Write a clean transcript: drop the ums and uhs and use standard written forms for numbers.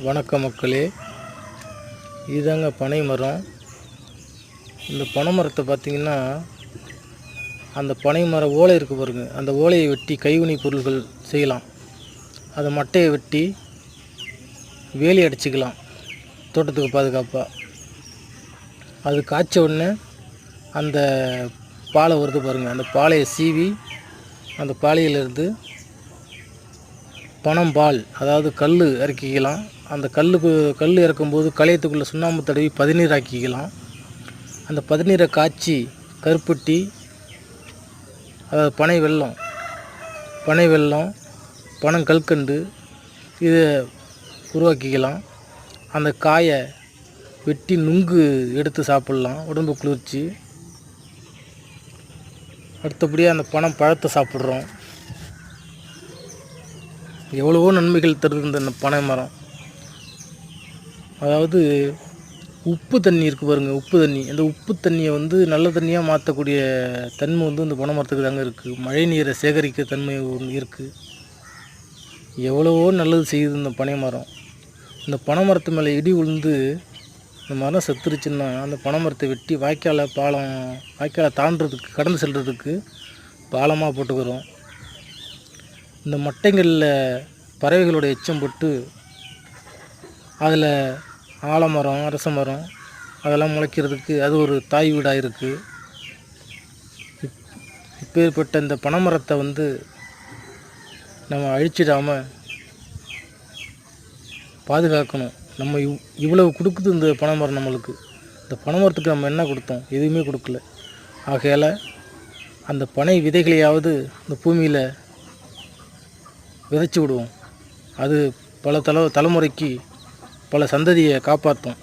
வணக்க மக்களே, இதுதாங்க பனை மரம். இந்த பனை மரத்தை பார்த்திங்கன்னா, அந்த பனை மர ஓலை இருக்குது பாருங்க, அந்த ஓலையை வெட்டி கைவினை பொருள்கள் செய்யலாம். அதை மட்டையை வெட்டி வேலி அடிச்சுக்கலாம் தோட்டத்துக்கு பாதுகாப்பாக. அது காய்ச்ச உடனே அந்த பாலை வருது பாருங்கள், அந்த பாலையை சீவி அந்த பாலையிலிருந்து பனம்பால், அதாவது கல் இறக்கிக்கலாம். அந்த கல் இறக்கும்போது களையத்துக்குள்ளே சுண்ணாம்பு தடவி பதநீர் ஆக்கிக்கலாம். அந்த பதநீரை காய்ச்சி கருப்பட்டி, அதாவது பனை வெல்லம், பனங்கல்கண்டு இதை உருவாக்கிக்கலாம். அந்த காயை வெட்டி நுங்கு எடுத்து சாப்பிட்லாம், உடம்பு குளிர்ச்சி. அடுத்தபடியாக அந்த பனம் பழத்தை சாப்பிட்றோம். எவ்வளவோ நன்மைகள் தருது இந்த பனை மரம். அதாவது உப்பு தண்ணி இருக்குது பாருங்கள், உப்பு தண்ணி. அந்த உப்பு தண்ணியை நல்ல தண்ணியாக மாற்றக்கூடிய தன்மை இந்த பனை மரத்துக்கு தாங்க இருக்குது. மழை நீரை சேகரிக்க தன்மை இருக்குது. எவ்வளவோ நல்லது செய்யுது இந்த பனை மரம். இந்த பனை மரத்து மேலே இடி விழுந்து இந்த மரம் செத்துருச்சுன்னா, அந்த பனை மரத்தை வெட்டி வாய்க்காலை தாண்டுறதுக்கு, கடந்து செல்கிறதுக்கு பாலமாக போட்டுக்கிறோம். இந்த மட்டைகளில் பறவைகளோட எச்சம் போட்டு அதில் ஆலமரம், அரச மரம் அதெல்லாம் முளைக்கிறதுக்கு அது ஒரு தாய் வீடாக இருக்குது. இப்பேற்பட்ட இந்த பனைமரத்தை நம்ம அழிச்சிடாமல் பாதுகாக்கணும். நம்ம இவ்வளவு கொடுக்குது இந்த பனைமரம் நம்மளுக்கு. இந்த பனைமரத்துக்கு நம்ம என்ன கொடுத்தோம்? எதுவுமே கொடுக்கல. ஆகையால் அந்த பனை விதைகளையாவது இந்த பூமியில் விதைச்சி விடுவோம். அது பல தலைமுறைக்கு பல சந்ததியை காப்பாற்றும்.